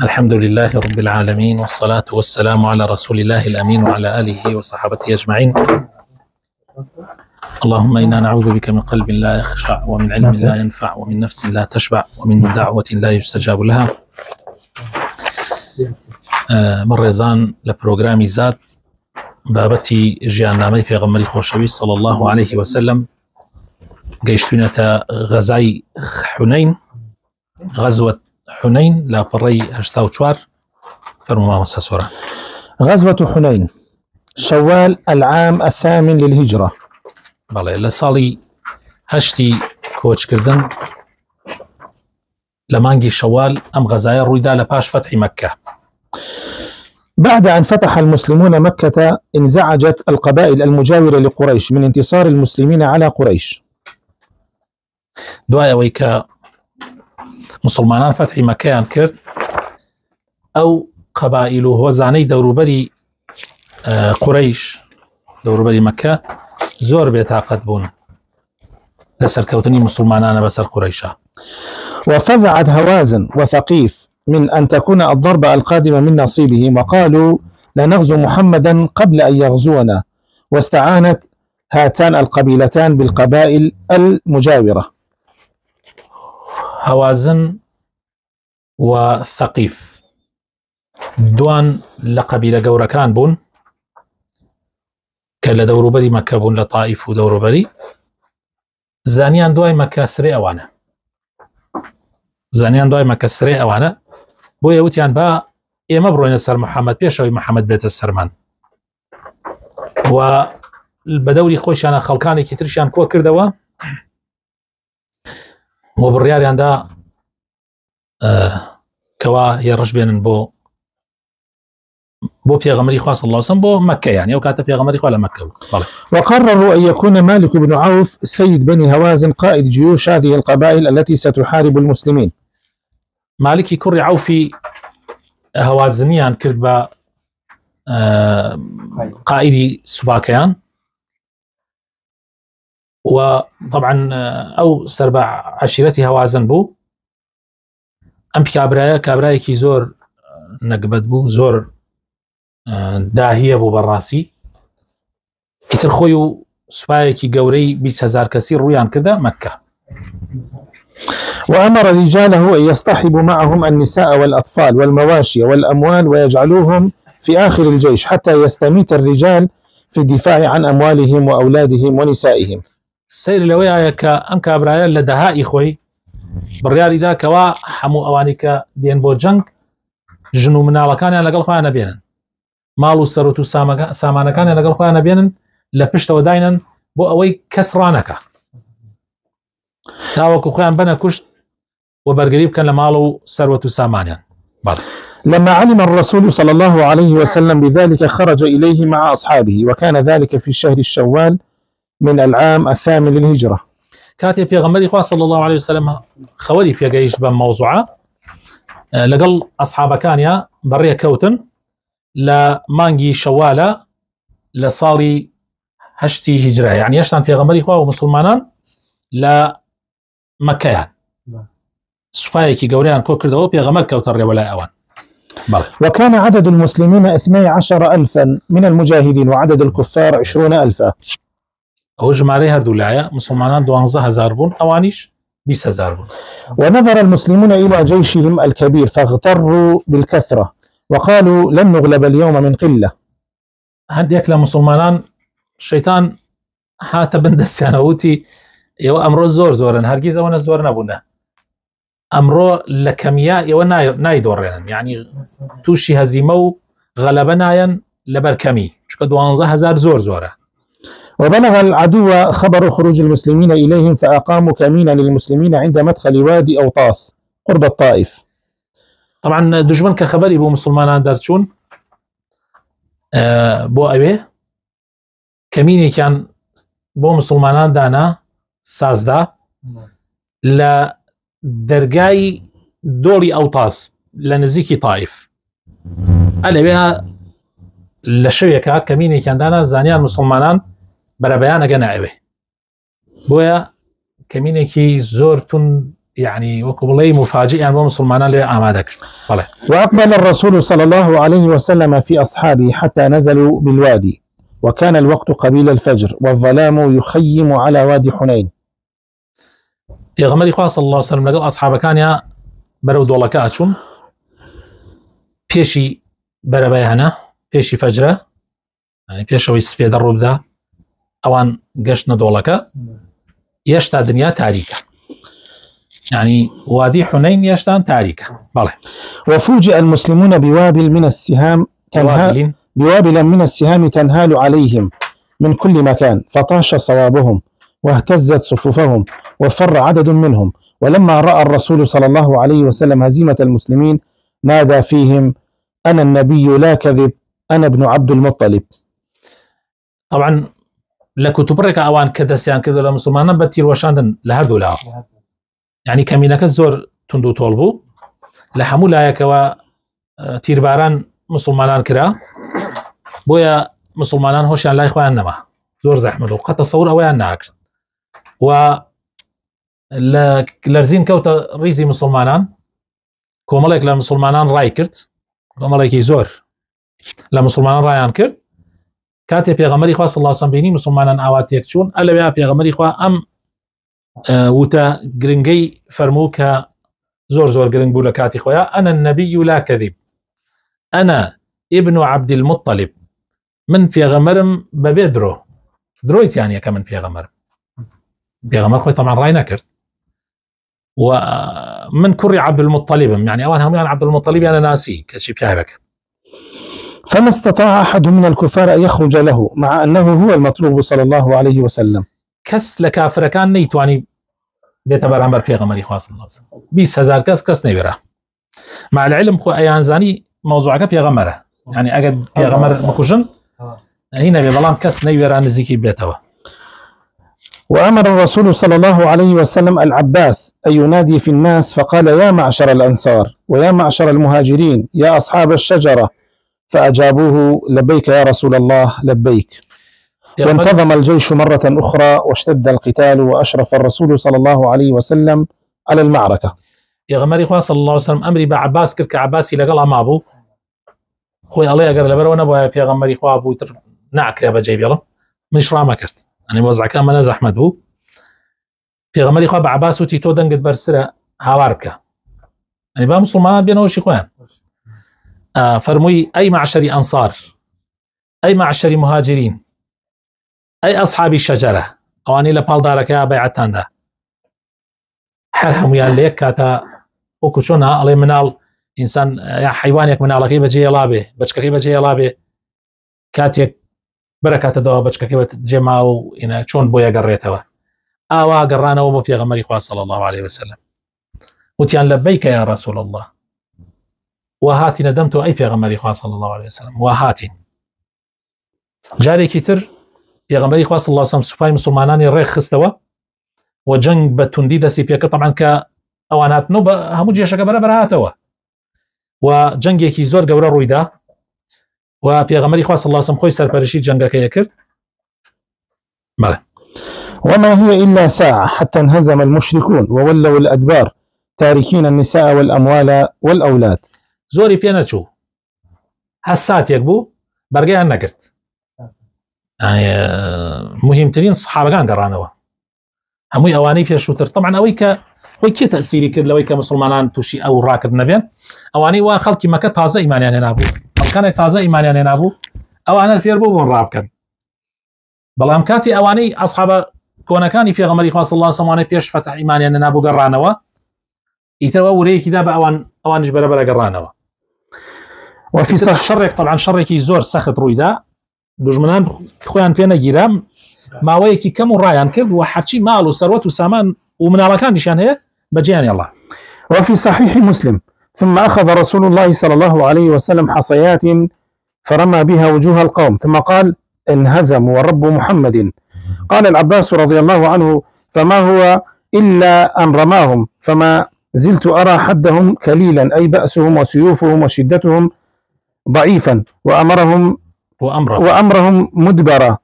الحمد لله رب العالمين، والصلاة والسلام على رسول الله الأمين وعلى آله وصحابته أجمعين. اللهم إنا نعوذ بك من قلب لا يخشع، ومن علم لا ينفع، ومن نفس لا تشبع، ومن دعوة لا يستجاب لها. مرزان لبروغرامي زاد بابتي ژیاننامەی پێغەمبەری خۆشەویست صلى الله عليه وسلم گەیشتوینەتە غەزای حونەین، غزوة حنين لا بري هشتاو شوار فرموا مساسورا. غزوة حنين شوال العام الثامن للهجرة. بله لصالي هشتي كوتش كردن لمانجي شوال أم غزايا رويدا لباش فتح مكة. بعد أن فتح المسلمون مكة انزعجت القبائل المجاورة لقريش من انتصار المسلمين على قريش. دعاء ويكا مسلمانان فتحی مەکەیان کرد، ئەو قەبائیل و هۆزانەی دەوروبەری قوڕەیش دەوروبەری مەکە زۆر بێتاقەت بوون لە سەرکەوتنی مسلمانانە بەسەر قوڕەیشە. وفزعت هوازن وثقيف من أن تكون الضربة القادمة من نصيبهم، وقالوا لنغزو محمدا قبل أن يغزونا، واستعانت هاتان القبيلتان بالقبائل المجاورة. هوازن وثقيف دوان لقبيلة گەورەکان بوون کە لە دەوروبەری مەکە بوون، لە طائف و دەوروبەری. زانیان دوای مەکە سرێ ئەوانە، بۆیە وتیان با ئێمە بڕۆینە سەر محەممەد پێشەوەی محەممەد بێتە سەرمان، و بە دەوری خۆشیانە خەڵکانێکی ترشیان کۆ کردەوە و بڕیاریاندا کەوا هێڕش بێنن بۆ پێغەمبەری خوا صلی الله علیه و سلم بۆ مەکە، یعنی ئەو کاتە پێغەمبەری خوا لە مەکە بوو. وقرروا أن يكون مالك بن عوف سيد بني هوازن قائد جيوش هذه القبائل التي ستحارب المسلمين. مالکی کوڕی عوفی هەوازنیان کرد بە قائدی سوباکەیان، وطبعا ئەو سەر بە عەشیرەتی هەوازن بوو. ئەم کابرایەکی زۆر نەگبەت بوو، زۆر داهیە بوو بەڕاستی. ئیتر خۆی و سوپایەکی گەورەی 20,000 کەسی ڕوویان کردە مەکە. وأمر رجاله أن يصطحبوا معهم النساء والأطفال والمواشي والأموال ويجعلوهم في آخر الجيش حتى يستميت الرجال في الدفاع عن أموالهم وأولادهم ونسائهم. سير لەوەیە کە ئەم کابرایە لە دەهائی خۆی بڕیاریدا کەوا هەموو ئەوانی کە دێن بۆ جەنگ ژن و مناڵەکانیان لەگەڵ خۆیان نەبێنن، ماڵ و سەرۆت و سامانەکانیان لەگەڵ خۆیان نەبێنن، لە پشتەوە داینن بۆ ئەوەی کەس ڕانەکە، تاوەکو خۆیان بەنە کوشت و بەرگری بکەن لە ماڵ و سەرۆت و سامانیان. لما علم الرسول صلى الله عليه وسلم بذلك خرج إليه مع أصحابه، وكان ذلك في شهر الشوال من العام الثامن للهجرة. كاتب پێغەمبەری خوا صلى الله عليه وسلم خەوەری پێگەیشت بەم مەوزوعە، لەگەڵ ئەسحابەکانیا بەڕێکەوتن لە مانگی شەوالە لە ساڵی 8 هیجرە، یعنی هێشتان پێغەمبەری خوا و مسلمانان لە مەکەیان، سوپایەکی گەورەیان کۆ کردەوە، پێغەمبەر کەوتە ڕێوە لای ئەوان. وكان عدد المسلمين 12,000 من المجاهدين وعدد الكفار 20,000. ئەو ژمارەی هەردوولایە، مسلمانان 12,000 بوون، ئەوانیش 20,000 بوون. ونظر المسلمون إلى جيشهم الكبير فاغتروا بالكثرة وقالوا لن نغلب اليوم من قلة. هەندێک لە مسلمانان شەیتان هاتە بندەستیانە، وتی ئێوە ئەمڕۆ زۆرن، هەرگیز ئەوەنە زۆر نەبوونە، ئەمڕۆ لە کەمیا ئێوە نایدۆڕێنن، یعنی تووشی هەزیمە و غەلەبە نایەن لەبەر کەمی، چونکە 12,000 زۆرە. وبلغ العدو خبر خروج المسلمين إليهم فأقاموا كمينا للمسلمين عند مدخل وادي أوطاس قرب الطائف. طبعا دژمن کە خەبەری بۆ مسلمانان دەرچوون بۆ ئەوێ کەمینێکیان بۆ مسلمانان دانا سازدا لە دەرگای دۆڵی ئەوتاس لە نزیکی طائف. ئەلەوێ لە شەوێکە کەمینێکیان دانا، زانیان مسلمانان بەرەبەیان ئەگەنە ئەوێ، بۆیە کەمینێکی زۆر تون يعني وكبلي مفاجئ يعني مسلمان لي أمادك. وأقبل الرسول صلى الله عليه وسلم في أصحابه حتى نزلوا بالوادي، وكان الوقت قبيل الفجر والظلام يخيم على وادي حنين. يا غمري خواه صلى الله عليه وسلم لقل أصحاب كان يا برود والله كاتشون بيشي بربيهنا بيشي فجرة يعني بيشوي سفيد الربدا أوان قشنا دولكا يشتا دنيا تاريكا يعني وادي حنين يشتان تاريكا. وفوجئ المسلمون بوابل من السهام تنهال عليهم من كل مكان، فطاش صوابهم واهتزت صفوفهم وفر عدد منهم. ولما رأى الرسول صلى الله عليه وسلم هزيمة المسلمين نادى فيهم: أنا النبي لا كذب، أنا ابن عبد المطلب. طبعا لكتبرك أوان كدسيان كذا لمسلمان بتير وشاندن لهردو لا يعني كمينك الزور تندو طولبو لحمو لا يكوا تيرباران مسلمان كرا بويا مسلمان هوشان لا إخوان نما زور زحملو قد تصور أوان ناكر و لرزين كوتا ريزي مسلمانان كومالك لمسلمانان راي كرت كومالك زور لمسلمانان رايان كرت كاتي پیغمبری خواه صلی الله علیه وسلم بینی مسلمانان آواتیک چون الا بیا پیغمبری خواه ام وتا گرنگی فرمو که زور گرنگ بولا كاتي خواه انا النبي لا كذب انا ابن عبد المطلب من پیغمبرم ببدرو درويت يعني كمن پیغمبر خواه طبعا راي نكرت ومن كري عبد المطلب يعني اوان هم عبد المطلب انا ناسي كشي بيهبك. فما استطاع أحد من الكفار أن يخرج له مع أنه هو المطلوب صلى الله عليه وسلم. كس لكافر كان نيتواني بيتبر أمر بيغمري خواه صلى الله عليه وسلم 20,000 كس نيبره مع العلم خو أيان زاني موضوعك بيغمره يعني أجد بيغمر مكوشن هنا بظلام كس نيبره نزيكي بيتوا. وأمر الرسول صلى الله عليه وسلم العباس أن ينادي في الناس فقال: يا معشر الأنصار ويا معشر المهاجرين يا أصحاب الشجرة، فأجابوه: لبيك يا رسول الله لبيك. وانتظم الجيش مرة أخرى واشتد القتال وأشرف الرسول صلى الله عليه وسلم على المعركة. يا غمري خواه صلى الله عليه وسلم أمري بعباس كرك عباسي لقل ما أبو خوي الله يقر لبرو نبو يا غمري خواه أبو نعك يا بجيب يلا منش راما كرت يعني موزع كان مناز أحمد بو يا غمري خواه بعباس وتيتو دنقد برسرة هاواربك يعني با مسلمان بينه وشيخوان فرموي أي معشري أنصار أي معشري مهاجرين أي أصحاب الشجرة أواني لبالدارك يا بيعتان دا حرهم يا ليك كاتا وكشونا علي منال إنسان يا حيوانك منال كيف جي يلابه بچك كيف جي يلابه كاتيك بركات دوا بچك كيف جي ماو إنا شون بويا قريتوا آوا قرانا ومو في غمري خواه صلى الله عليه وسلم وتيان لبيك يا رسول الله وهاتي ندمت أي پیغمبری خواه صلى الله عليه وسلم وهاتي جاري كتر پیغمبری خواه صلى الله عليه وسلم سپای مسلمانانی ريخ خستوا وجنگ بتندي دسي بيكر طبعا كأوانات نو همو جيشك برابر هاتوا وجنگ يكي زور قورا رويدا وپیغمبری خواه صلى الله عليه وسلم خوي سرپرشي جنگك يكر وما هي إلا ساعة حتى انهزم المشركون وولوا الأدبار تاركين النساء والأموال والأولاد. زوري بيناتشو هسات يكبو برقيان نقرت يعني مهمترين صحابة كان قرانوا هموي أواني في الشوتر طبعا أويك ويكي تأثيري كد لويك مسلمان توشي أو راكد نبيان أواني وخلقي مكة تازة إيمانيان ينابو كان تازة إيمانيان ينابو أو أنا الفيربو ونراب كان بلام كاتي أواني أصحاب كونكاني في غمري خاص الله سماني فيش فتح إيمانيان ينابو قرانوا يتوا وري كذا أوان جبر بلا قرانوا وفي شرك طبعا شركي زور سخت رويدا دجمنان خوان فينا جيرام ما ويكي كم رايان كرد وحرشي مال وثروت وسامان ومن على كان نشان هي بجيان الله. وفي صحيح مسلم: ثم أخذ رسول الله صلى الله عليه وسلم حصيات فرمى بها وجوه القوم ثم قال: انهزموا ورب محمد. قال العباس رضي الله عنه: فما هو إلا أن رماهم فما زلت أرى حدهم كليلا أي بأسهم وسيوفهم وشدتهم ضعيفا وأمرهم مدبرا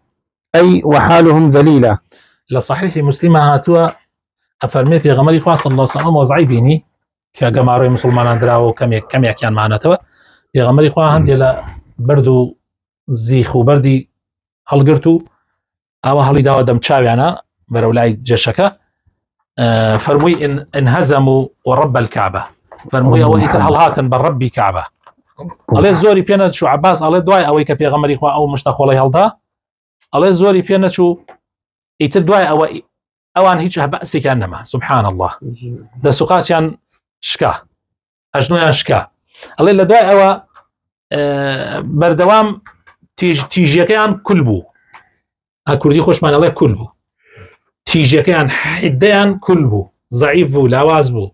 أي وحالهم ذليلة. لصحيح مسلم هاتوا ئەفەرمێ پێغەمبەری خوا صلی الله علیه وسلم وەزعی بینی کە گەماڕۆی مسلمانان درراوە و کەمێکیان مانەتەوە پێغەمبەری خوا هەندێک لە بەرد و زیخ و بەردی هەڵگرت و ئەوە هەڵی داوە دەم چاویانە بەرەو لای جێشەکە فەرمووی انهزموا ورب الكعبة فەرمووی ئەوە ئیتر هەڵهاتن بە ڕەبی کعبە ئەڵێ زۆری پێ نەچوو عەباس ئەڵێ دوای ئەوەی کە پێغەمبەری خوا ئەو مشتە خۆڵەی هەڵدا ئەڵێ زۆری پێ نەچوو ئیتر دوای ئەوان هیچ بەسێکیان نەما سبحان الله دەسوقاتیان شکا ئەژنۆیان شکا ئەڵێ لە دوای ئەوە بەردەوام تیژیەکەیان کول بوو کوردی خۆشمان ئەڵێ کول بوو تیژەکەیان حیدەیان کول بوو زەعیف بوو لاواز بوو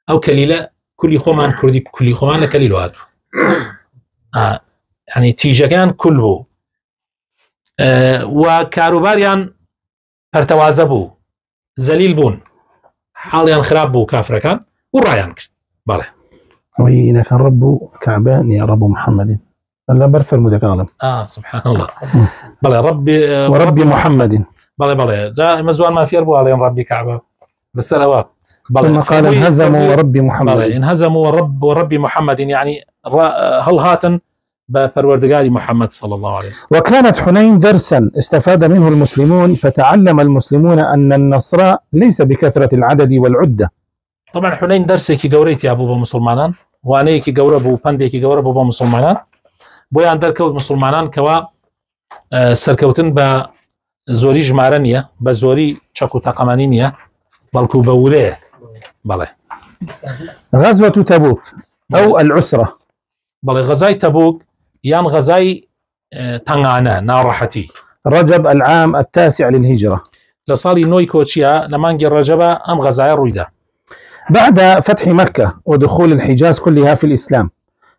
ئەو کەلیلە کولی خۆمان کوردی کولی خۆمان لە کەلیل هاتوو ینی تیژەکەیان کول بوو و کاروباریان پەرتەوازە بوو زەلیل بوون حاڵیان خراپ بوو کافرەکان و ڕایان کرد بەڵێ وإنك رب كعبان يا رب محمد لا برفر مدقالم سبحان الله بلى ربي محمد بلى جاء مزوان ما في أربو عليهم ربي كعبة بس ثم قال انهزموا وربي محمد انهزموا وربي محمد يعني هل هاتن بفروردقاري محمد صلى الله عليه وسلم. وكانت حنين درسا استفاد منه المسلمون فتعلم المسلمون أن النصر ليس بكثرة العدد والعدة. طبعا حنين درسك قوريتي أبو مسلمانان وانيك قوربو بنديك قوربو مسلمانان بۆیان دەرکەوت مسلمانان کەوا سەرکەوتن بە زۆری ژمارە نییە بە زۆری چەک و تەقەمەنی نییە بەڵکو بە ورەیە بەڵێ غزوة تبوك أو العسرة بەڵێ غەزای تەبوک یان غەزای تەنگانە ناڕەحەتی رجب العام 9 للهجرة لە ساڵی 9 کۆچیە لە مانگی ڕەجەبە ئەم غەزایە ڕوویدا بعد فتح مكة ودخول الحجاز كلها في الإسلام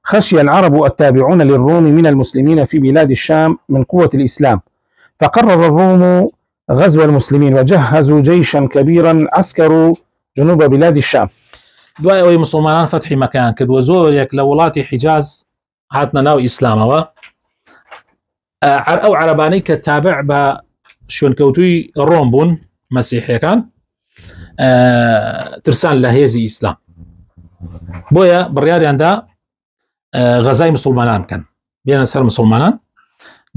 خشي العرب التابعون للروم من المسلمين في بلاد الشام من قوة الإسلام فقرر الروم غزو المسلمين وجهزوا جيشا كبيرا عسكروا جنوب بلاد الشام. دوای ئەوەی مسلمانان فتحی مەکەیان کرد و زۆرێک لە وڵاتی حیجاز هاتنە ناو ئیسلامەوە ئەو عەرەبانەی کە تابع بە شوێنکەوتووی ڕۆم بوون مەسیحیەکان ترسان لە هێزی ئیسلام بۆیە بڕیاریاندا غەزای مسلمانان کەن بێنە سەر مسلمانان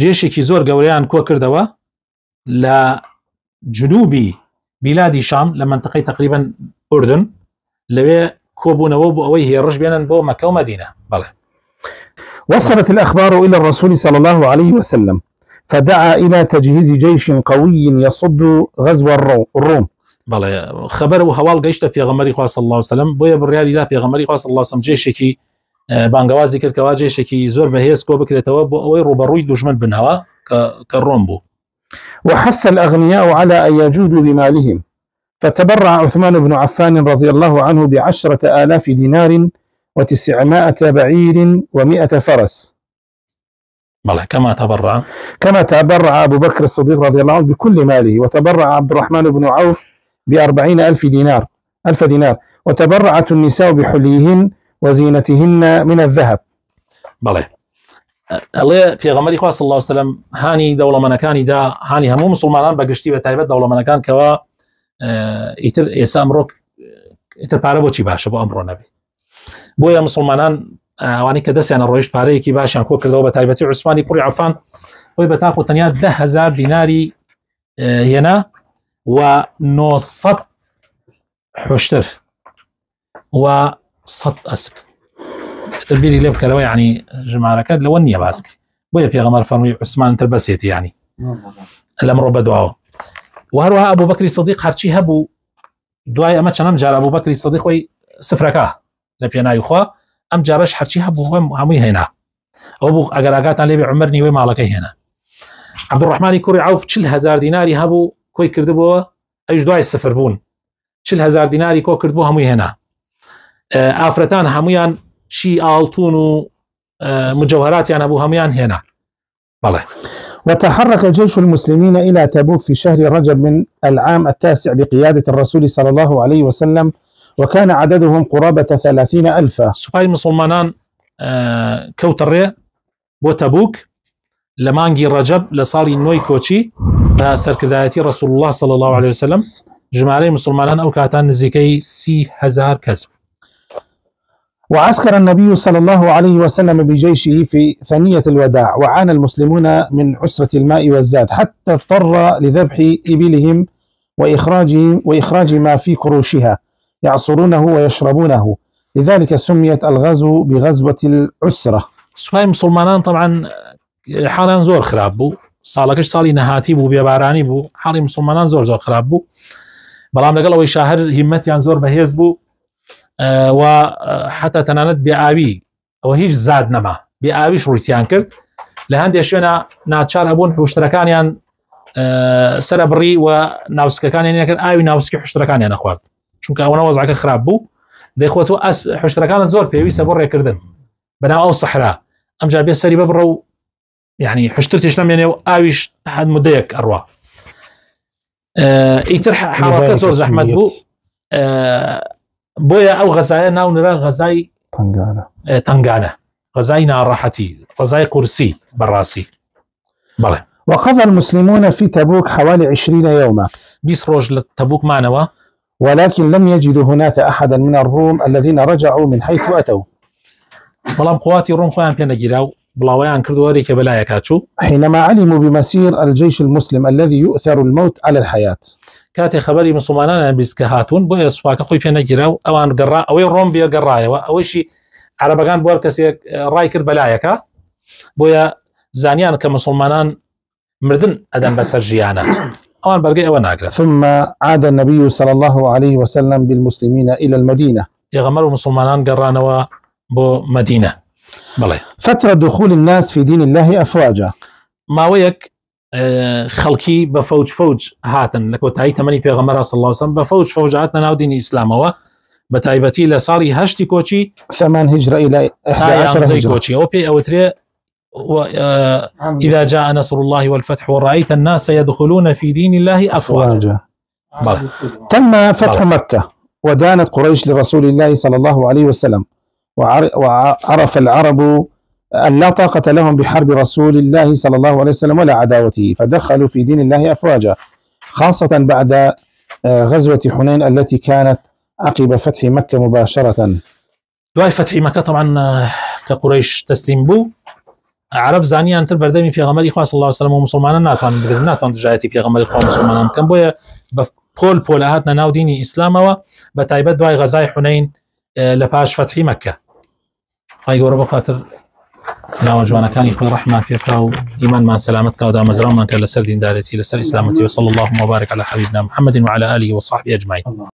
جێشێکی زۆر گەورەیان کۆ کردەوە لە جنوبی بیلادی شام لە منطقەی تقریبا ئوردن لەوێ کۆبوونەوە بۆ ئەوەی هێڕش بێنن بۆ مەکە و مەدینە بەڵێ. وصلت الأخبار إلى الرسول صلى الله عليه وسلم فدعا إلى تجهيز جيش قوي يصد غزو الروم. بەڵێ خەبەر و هەواڵ گەیشتە پێغەمبەری خوا صلی الله عليه وسلم بۆیە بڕیاریدا پێغەمبەری خوا صلی الله عليه وسلم جێشێکی بانگوازی کرد کەوا جێشێکی زۆر بەهێز کۆ بکرێتەوە بۆ ئەوەی ڕوبەڕووی دوژمن بنەوە کە ڕۆم بوو. وحث الأغنياء على أن يجودوا بمالهم فتبرع عثمان بن عفان رضي الله عنه ب10,000 دينار و900 بعير و100 فرس. بلى كما تبرع أبو بكر الصديق رضي الله عنه بكل ماله وتبرع عبد الرحمن بن عوف ب40,000 دينار وتبرعت النساء بحليهن وزينتهن من الذهب. بلى الله پێغەمبەری خوا صلی الله عليه وسلم هانی دەوڵەمەندەکانی دا هانی هەموو مسلمانان بەگشتی بە تایبەت دەوڵەمەندەکان کەوا ئیتر ئێستا ئەمڕۆ ئیتر پارە بۆچی باشە بۆ ئەمڕۆ نەبی بۆیە مسلمانان ئەوانەی کە دەستیانە ڕۆیشت پارەیەکی باشیان کۆ کردەوە بە تایبەتی عوسمانی کوڕی عەفان بۆی بە تاق و تەنیا 10,000 دیناری هێنا و 900 حوشتر و 100 ئەسپ تبيري ليه بكلام يعني جماعة كاد لو اني باسك بويا في غمار فرمي عثمان تربسيتي يعني الامر بدعوه وهروها ابو بكر الصديق هرشي هبو دعاء اما كان جار ابو بكر الصديق وي سفركا لبينا يخوا ام جارش هرشي هبو همي هنا ابو اغراغات علي عمرني وي مالك هنا عبد الرحمن كوري عوف 40,000 ديناري هبو كوي كردبو ايش دعاء السفر بون 40,000 ديناري كو كردبو همي هنا افرتان هميان شي آلتون و مجوهرات يعني أبو هميان هنا. بله. وتحرك جيش المسلمين إلى تبوك في شهر رجب من العام 9 بقيادة الرسول صلى الله عليه وسلم وكان عددهم قرابة 30,000. سوباي مسلمانان كوترية بو تبوك لمانجي رجب لصالي نوي كوتشي بسركردايتي رسول الله صلى الله عليه وسلم ژمارەی مسلمانان ئەو کاتان نزیکەی 30,000 کەس. وعسكر النبي صلى الله عليه وسلم بجيشه في ثنية الوداع، وعانى المسلمون من عسرة الماء والزاد حتى اضطر لذبح إبلهم وإخراج ما في كروشها يعصرونه ويشربونه، لذلك سميت الغزو بغزوة العسرة. سوپای مسلمانان طبعا حاڵیان زۆر خراپ بوو، ساڵەکەش ساڵی نەهاتی بوو، بێبارانی بوو، حاڵی مسلمانان زۆر خراپ بوو، بەڵام لەگەڵ ئەوەی شاهر هیمەتیان زۆر بەهێز بوو و حتا تەنانەت بێئاوی ئەوە هیچ زاد نەما، بێئاویش ڕوویتیان کرد. لە هەندێک شوێنە ناچار ئەبوون حوشتەکانیان سەرە بڕی و ناوسکەکانیان نەکرد، ئاوی ناوسکی حوشتەکانیان نەخوارد، چونکە ئەوە وەزعەکە خراپ بوو. دەیخۆت حوشتەکانت زۆر پێویستە بۆ ڕێکردن بەناو ئەو سەحرا، ئەمجا بێ سەری ببڕە و یعنی حشتتیش نامێنێ و ئاویش حد مدەیەک ئەڕوا. ئیتر حاڵەکە زۆر زەحمەت بوو، بۆیە ئەو غەزایە ناونرا غەزای تەنگانە، غەزای ناڕەحەتی، غەزای قورسی بەڕاستی. بەڵێ. وقضى المسلمون في تبوك حوالي 20 يوما 20 ڕۆژ لە تەبوک مانەوە، ولكن لم يجدوا هناك أحدا من الروم الذين رجعوا من حيث أتوا. بەڵام قواتی ڕۆم خۆیان پێ نەگیرا و بڵاویان کردو وەرێکە بەلایەکە چوو. حينما علموا بمسير الجيش المسلم الذي يؤثر الموت على الحياة. کاتێ خەبەری مسلمانان بیست کە هاتوون، بۆیە سوپاکە خۆی پێ نەگیرا و ئەوان گەڕا، ئەوەی ڕۆم بێ گەڕایەوە، ئەوەیشی عەرەبەکان بۆ کەسێک ڕای کرد بەلایەکە، بۆیە زانیان کە مسلمانان مردن ئەدەن بەسەر ژیانە، ئەوان بەرگەی ئەوە ناگرن. ثم عاد النبي صلى الله عليه وسلم بالمسلمين إلى المدينة. پێغەمبەر و مسلمانان گەڕانەوە بۆ مەدینە. بەڵێ. فترة دخول الناس في دين الله أفواجا. ماوەیەک خەڵکی بە فەوج هاتن لە کۆتایی تەمەنی پێغەمبەر صلی الله علیه وسلم بە فەوج هاتنە ناو دینی ئیسلامەوە، بە تایبەتی لە ساڵی 8 کۆچی 8 هجرة إلى 11 هجرة کۆچی. ئەو پێی ئەوترێ إذا جاء نصر الله والفتح ورأيت الناس يدخلون في دين الله أفواجا. تم فتح مكة ودانت قريش لرسول الله صلى الله عليه وسلم، وعرف العرب أن لا طاقة لهم بحرب رسول الله صلى الله عليه وسلم ولا عداوته، فدخلوا في دين الله أفواجا، خاصة بعد غزوة حنين التي كانت عقب فتح مكة مباشرة. دوای فتحی مەکە طبعا کە قورەیش تەسلیم بوو، عرب زانیان تر بەردەمی پێغەمبەری خوا صلی الله علیه وسلم و مسلمانان ناتوان دژایەتی پێغەمبەری خوا مسلمانان بکەن، بۆیە بە پۆل هاتنە ناو دینی ئیسلامەوە، بە تایبەت دوای غەزای حونین لە پاش فتحی مەکە. خی گەورە بەخاتر ناوە جوانەکانی خۆی ڕەحمان پێ بکا و ئیمانمان سەلامەت کا و دامەزراومان کە لەسەر دیندارەتی، لەسەر ئیسلامەتی. وصلى الله وبارك على حبيبنا محمد وعلى آله وصحبه أجمعين.